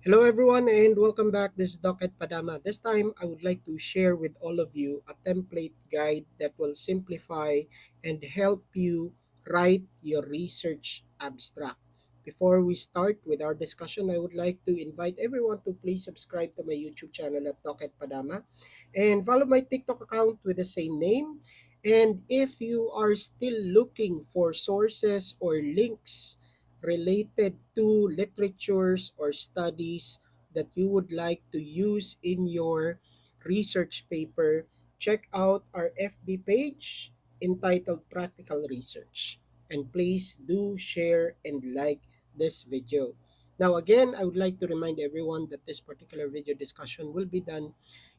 Hello everyone and welcome back. This is Doc at Padama. This time I would like to share with all of you a template guide that will simplify and help you write your research abstract. Before we start with our discussion, I would like to invite everyone to please subscribe to my YouTube channel at Doc at Padama and follow my TikTok account with the same name. And if you are still looking for sources or links related to literatures or studies that you would like to use in your research paper, check out our FB page entitled Practical Research. And please do share and like this video. Now, again, I would like to remind everyone that this particular video discussion will be done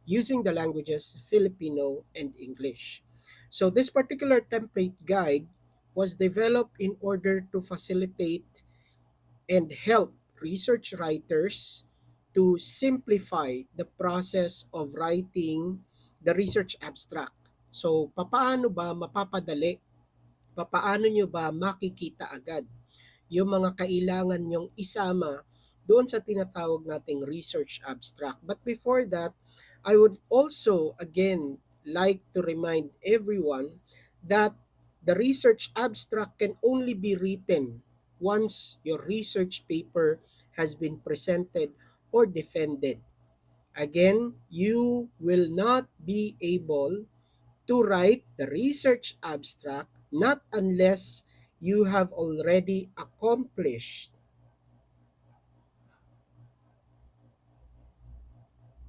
using the languages Filipino and English. So, this particular template guide was developed in order to facilitate and help research writers to simplify the process of writing the research abstract. So, papaano ba mapapadali? Papaano nyo ba makikita agad yung mga kailangan nyong isama doon sa tinatawag nating research abstract? But before that, I would also again like to remind everyone that the research abstract can only be written once your research paper has been presented or defended. Again, you will not be able to write the research abstract not unless you have already accomplished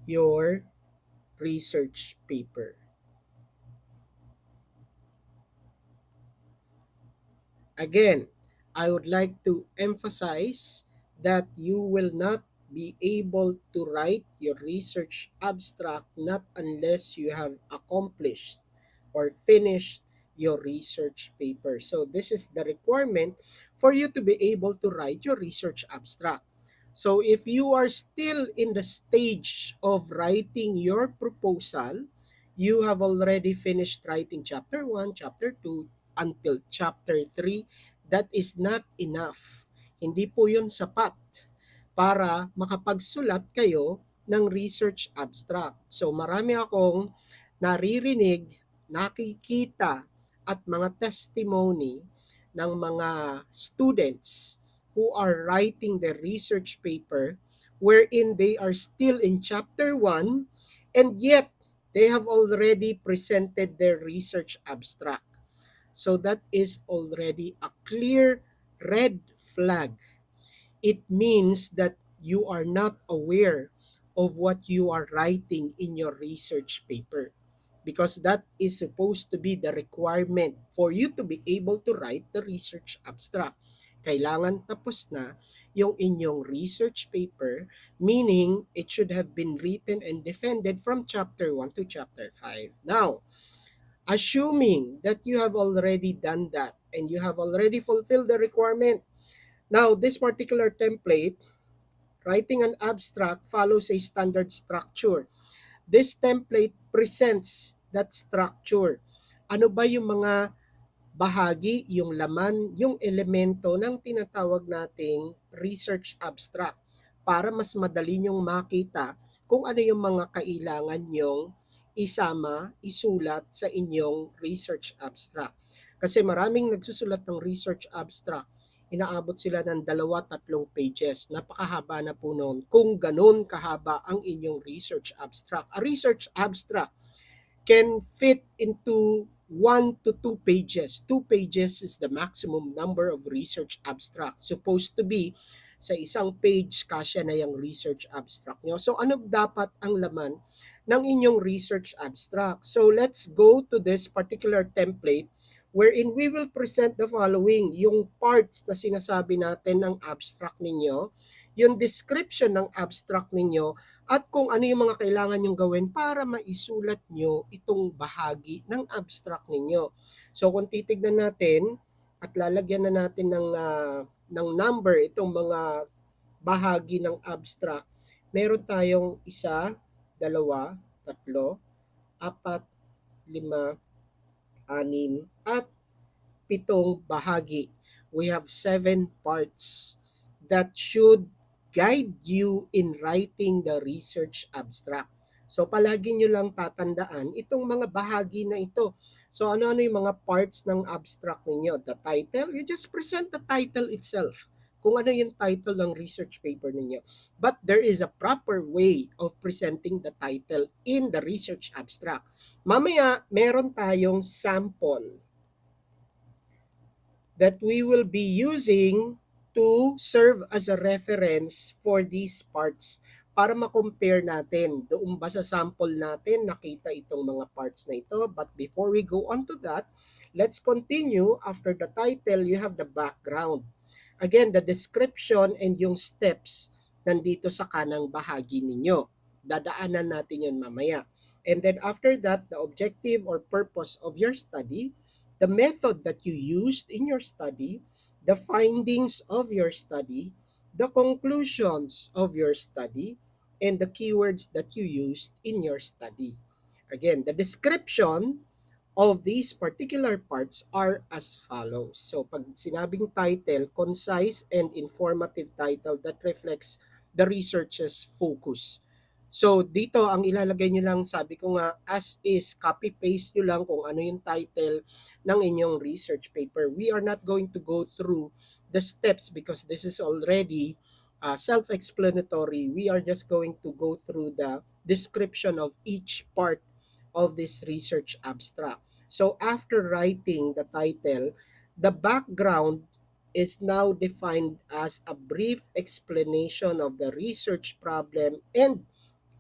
your research paper. Again, I would like to emphasize that you will not be able to write your research abstract not unless you have accomplished or finished your research paper. So this is the requirement for you to be able to write your research abstract. So if you are still in the stage of writing your proposal, you have already finished writing chapter 1, chapter 2, until chapter 3, that is not enough. Hindi po yun sapat para makapagsulat kayo ng research abstract. So marami akong naririnig, nakikita at mga testimony ng mga students who are writing their research paper wherein they are still in chapter 1 and yet they have already presented their research abstract. So that is already a clear red flag. It means that you are not aware of what you are writing in your research paper because that is supposed to be the requirement for you to be able to write the research abstract. Kailangan tapos na yung inyong research paper, meaning it should have been written and defended from chapter 1 to chapter 5. Now, assuming that you have already done that and you have already fulfilled the requirement, now this particular template, writing an abstract, follows a standard structure. This template presents that structure. Ano ba yung mga bahagi, yung laman, yung elemento ng tinatawag nating research abstract para mas madali nyong makita kung ano yung mga kailangan nyong isama, isulat sa inyong research abstract. Kasi maraming nagsusulat ng research abstract, inaabot sila ng 2-3 pages. Napakahaba na po noon kung ganun kahaba ang inyong research abstract. A research abstract can fit into 1 to 2 pages. 2 pages is the maximum number of research abstract. Supposed to be sa isang page kasya na yung research abstract nyo. So ano dapat ang laman ng inyong research abstract? So let's go to this particular template wherein we will present the following, yung parts na sinasabi natin ng abstract ninyo, yung description ng abstract ninyo, at kung ano yung mga kailangan nyong gawin para maisulat nyo itong bahagi ng abstract ninyo. So kung titignan natin at lalagyan na natin ng number itong mga bahagi ng abstract, meron tayong 1, 2, 3, 4, 5, 6, 7 bahagi. We have 7 parts that should guide you in writing the research abstract. So palagi nyo lang tatandaan itong mga bahagi na ito. So ano-ano yung mga parts ng abstract ninyo? The title, you just present the title itself. Kung ano yung title ng research paper ninyo. But there is a proper way of presenting the title in the research abstract. Mamaya, meron tayong sample that we will be using to serve as a reference for these parts para ma-compare natin. Doon ba sa sample natin nakita itong mga parts na ito? But before we go on to that, let's continue. After the title, you have the background. Again, the description and yung steps nandito sa kanang bahagi ninyo. Dadaanan natin yun mamaya. And then after that, the objective or purpose of your study, the method that you used in your study, the findings of your study, the conclusions of your study, and the keywords that you used in your study. Again, the description of these particular parts are as follows. So pag sinabing title, concise and informative title that reflects the research's focus. So dito ang ilalagay nyo lang, sabi ko nga, as is, copy-paste nyo lang kung ano yung title ng inyong research paper. We are not going to go through the steps because this is already self-explanatory. We are just going to go through the description of each part of this research abstract. So after writing the title, the background is now defined as a brief explanation of the research problem and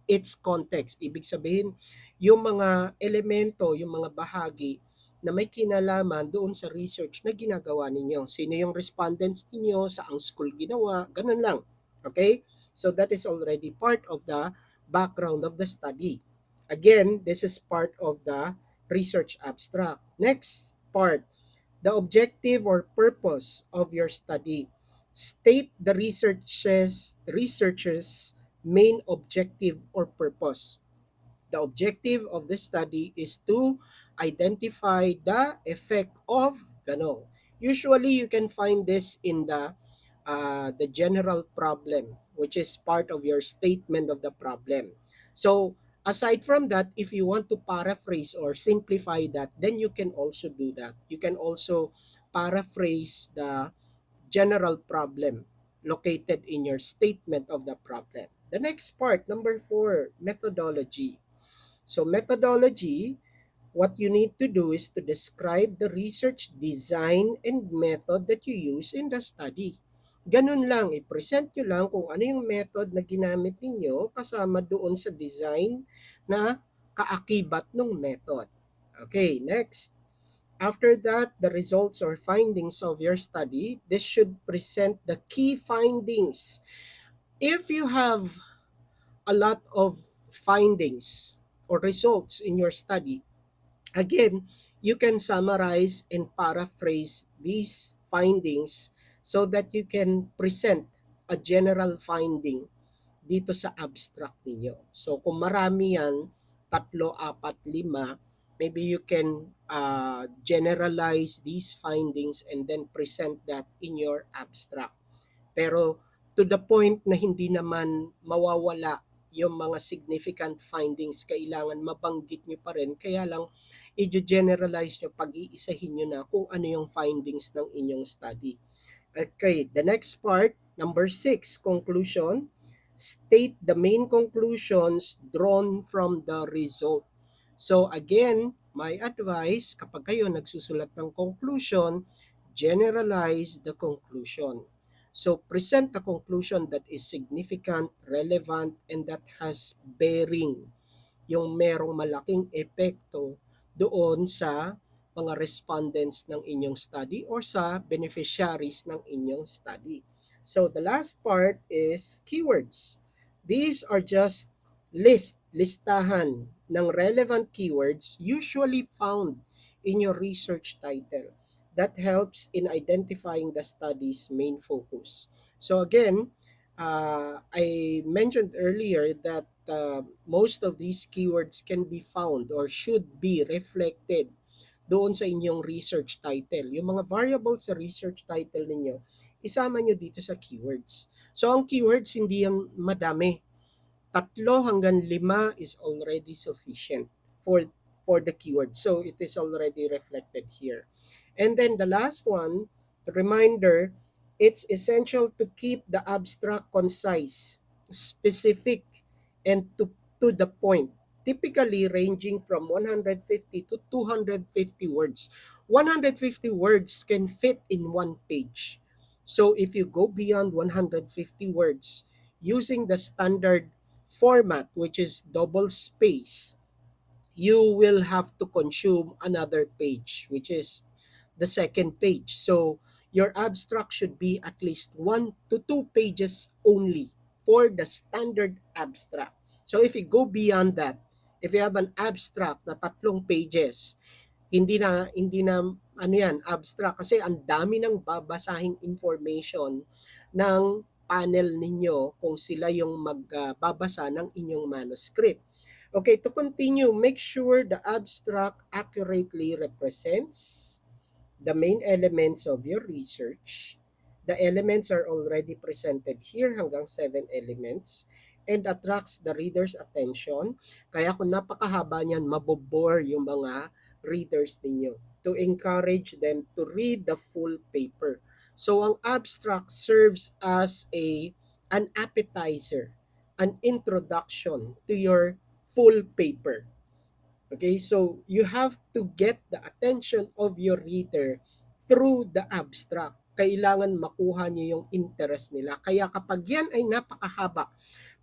its context. Ibig sabihin, yung mga elemento, yung mga bahagi na may kinalaman doon sa research na ginagawa ninyo. Sino yung respondents ninyo, saang school ginawa, ganun lang. Okay? So that is already part of the background of the study. Again, this is part of the research abstract. Next part, the objective or purpose of your study. State the researchers main objective or purpose. The objective of the study is to identify the effect of gano. Usually you can find this in the general problem, which is part of your statement of the problem. So aside from that, if you want to paraphrase or simplify that, then you can also do that. You can also paraphrase the general problem located in your statement of the problem. The next part, number 4, methodology. So methodology, what you need to do is to describe the research design and method that you use in the study. Ganun lang, i-present nyo lang kung ano yung method na ginamit ninyo kasama doon sa design na kaakibat ng method. Okay, next. After that, the results or findings of your study, this should present the key findings. If you have a lot of findings or results in your study, again, you can summarize and paraphrase these findings so that you can present a general finding dito sa abstract ninyo. So kung marami yan, 3, 4, 5, maybe you can generalize these findings and then present that in your abstract. Pero to the point na hindi naman mawawala yung mga significant findings, kailangan mabanggit nyo pa rin. Kaya lang, i-generalize nyo, pag-iisahin nyo na kung ano yung findings ng inyong study. Okay, the next part, number 6, conclusion. State the main conclusions drawn from the result. So again, my advice, kapag kayo nagsusulat ng conclusion, generalize the conclusion. So present a conclusion that is significant, relevant, and that has bearing, yung merong malaking epekto doon sa mga respondents ng inyong study or sa beneficiaries ng inyong study. So the last part is keywords. These are just listahan ng relevant keywords usually found in your research title that helps in identifying the study's main focus. So again, I mentioned earlier that most of these keywords can be found or should be reflected doon sa inyong research title. Yung mga variables sa research title ninyo, isama nyo dito sa keywords. So ang keywords hindi yan madami. 3 hanggang 5 is already sufficient for the keyword. So it is already reflected here. And then the last one, reminder, it's essential to keep the abstract concise, specific, and to the point, typically ranging from 150 to 250 words. 150 words can fit in one page. So if you go beyond 150 words using the standard format, which is double space, you will have to consume another page, which is the second page. So your abstract should be at least 1 to 2 pages only for the standard abstract. So if you go beyond that, if you have an abstract na 3 pages, hindi na ano yan, abstract, kasi ang dami ng babasahing information ng panel ninyo kung sila yung magbabasa ng inyong manuscript. Okay, to continue, make sure the abstract accurately represents the main elements of your research. The elements are already presented here, hanggang 7 elements, and attracts the reader's attention. Kaya kung napakahaba niyan, mabobore yung mga readers ninyo, to encourage them to read the full paper. So ang abstract serves as an appetizer, an introduction to your full paper. Okay, so you have to get the attention of your reader through the abstract. Kailangan makuha niyo yung interest nila. Kaya kapag yan ay napakahaba,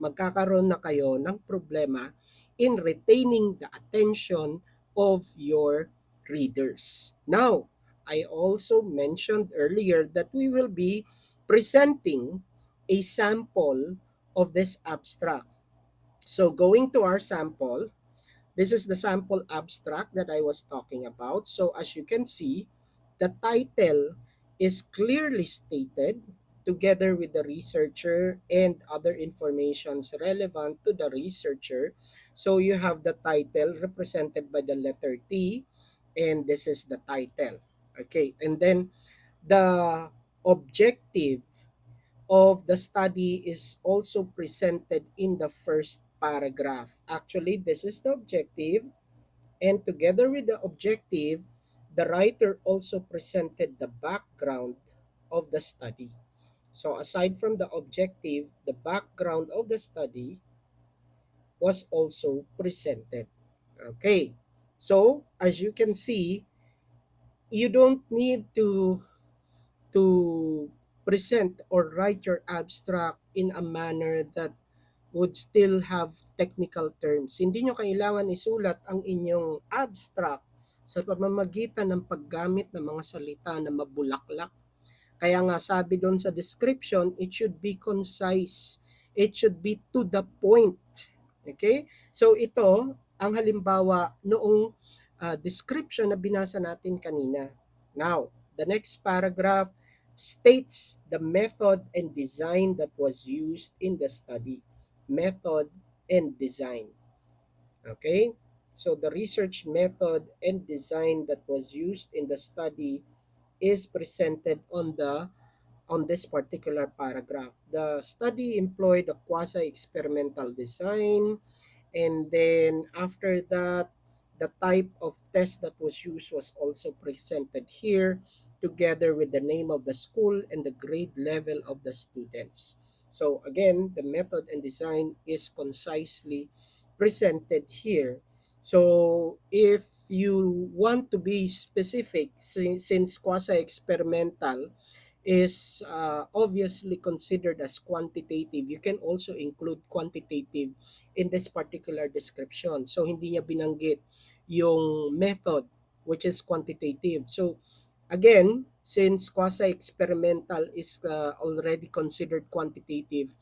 magkakaroon na kayo ng problema in retaining the attention of your readers. Now, I also mentioned earlier that we will be presenting a sample of this abstract. So going to our sample, this is the sample abstract that I was talking about. So as you can see, the title is clearly stated together with the researcher and other informations relevant to the researcher. So you have the title represented by the letter T, and this is the title. Okay, and then the objective of the study is also presented in the first paragraph. Actually, this is the objective, and together with the objective, the writer also presented the background of the study. So aside from the objective, the background of the study was also presented. Okay. So as you can see, you don't need to present or write your abstract in a manner that would still have technical terms. Hindi nyo kailangan isulat ang inyong abstract sa pamamagitan ng paggamit ng mga salita na mabulaklak. Kaya nga sabi doon sa description, it should be concise. It should be to the point. Okay? So ito, ang halimbawa noong description na binasa natin kanina. Now, the next paragraph states the method and design that was used in the study. Method and design. Okay? So the research method and design that was used in the study is presented on this particular paragraph. The study employed a quasi-experimental design, and then after that, the type of test that was used was also presented here, together with the name of the school and the grade level of the students. So again, the method and design is concisely presented here. So if you want to be specific, since quasi-experimental is obviously considered as quantitative, you can also include quantitative in this particular description. So hindi niya binanggit yung method, which is quantitative. So again, since quasi-experimental is already considered quantitative,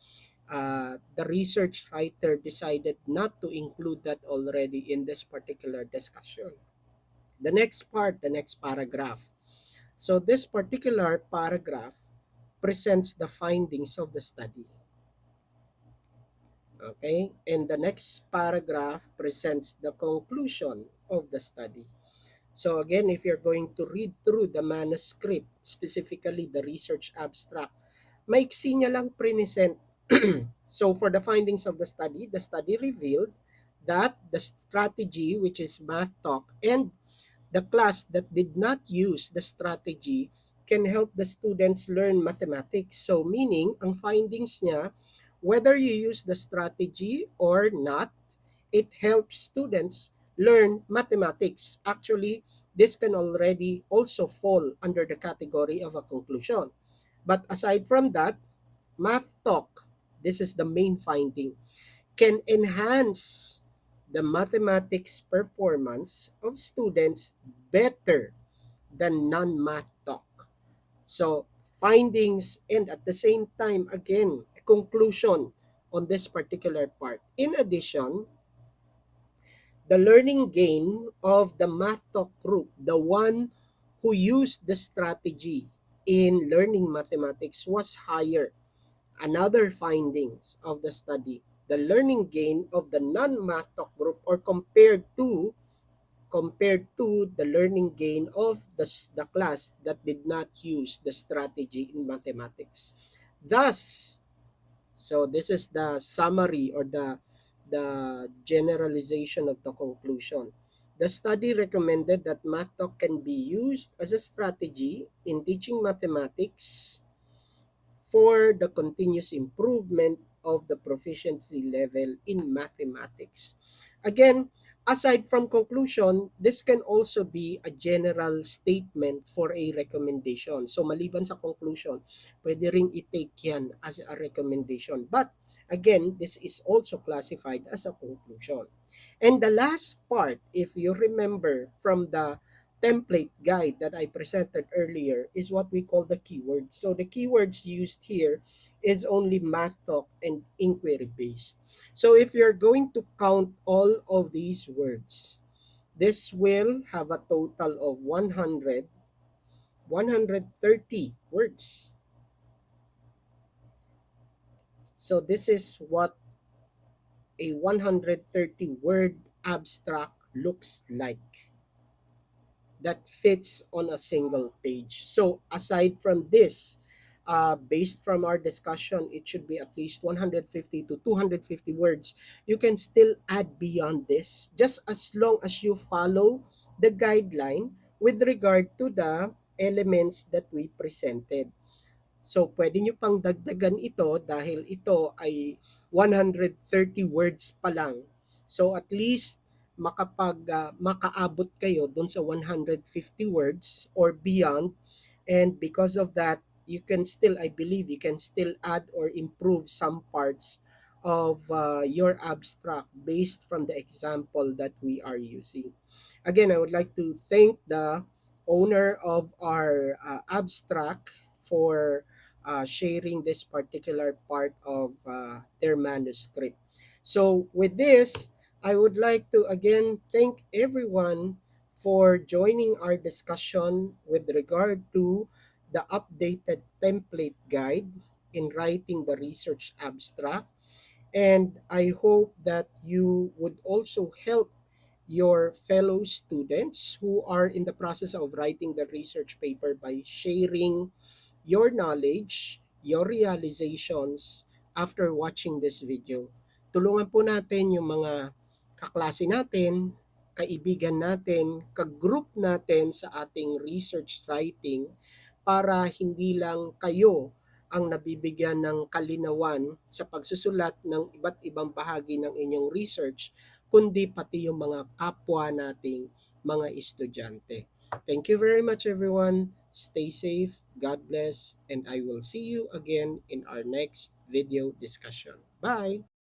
the research writer decided not to include that already in this particular discussion. The next part, the next paragraph. So this particular paragraph presents the findings of the study. Okay, and the next paragraph presents the conclusion of the study. So again, if you're going to read through the manuscript, specifically the research abstract, maiksi niya lang present. So for the findings of the study revealed that the strategy, which is math talk, and the class that did not use the strategy can help the students learn mathematics. So meaning, ang findings niya, whether you use the strategy or not, it helps students learn mathematics. Actually, this can already also fall under the category of a conclusion. But aside from that, math talk, this is the main finding, can enhance the mathematics performance of students better than non-math talk. So, findings and at the same time, again, a conclusion on this particular part. In addition, the learning gain of the math talk group, the one who used the strategy in learning mathematics, was higher. Another findings of the study, the learning gain of the non-math talk group, or compared to the learning gain of the class that did not use the strategy in mathematics. Thus, so this is the summary, or the generalization of the conclusion. The study recommended that math talk can be used as a strategy in teaching mathematics for the continuous improvement of the proficiency level in mathematics. Again, aside from conclusion, this can also be a general statement for a recommendation. So maliban sa conclusion, pwede ring i-take yan as a recommendation. But again, this is also classified as a conclusion. And the last part, if you remember from the template guide that I presented earlier, is what we call the keywords. So the keywords used here is only math talk and inquiry based. So if you're going to count all of these words, this will have a total of 130 words. So this is what a 130 word abstract looks like that fits on a single page. So aside from this, based from our discussion, it should be at least 150 to 250 words. You can still add beyond this, just as long as you follow the guideline with regard to the elements that we presented. So, pwede nyo pang dagdagan ito dahil ito ay 130 words pa lang. So, at least makaabot kayo dun sa 150 words or beyond. And because of that, you can still, I believe, you can still add or improve some parts of your abstract based from the example that we are using. Again, I would like to thank the owner of our abstract for sharing this particular part of their manuscript. So, with this, I would like to again thank everyone for joining our discussion with regard to the updated template guide in writing the research abstract. And I hope that you would also help your fellow students who are in the process of writing the research paper by sharing your knowledge, your realizations after watching this video. Tulungan po natin yung mga kaklase natin, kaibigan natin, kagroup natin sa ating research writing para hindi lang kayo ang nabibigyan ng kalinawan sa pagsusulat ng iba't ibang bahagi ng inyong research, kundi pati yung mga kapwa nating mga estudyante. Thank you very much, everyone. Stay safe, God bless, and I will see you again in our next video discussion. Bye!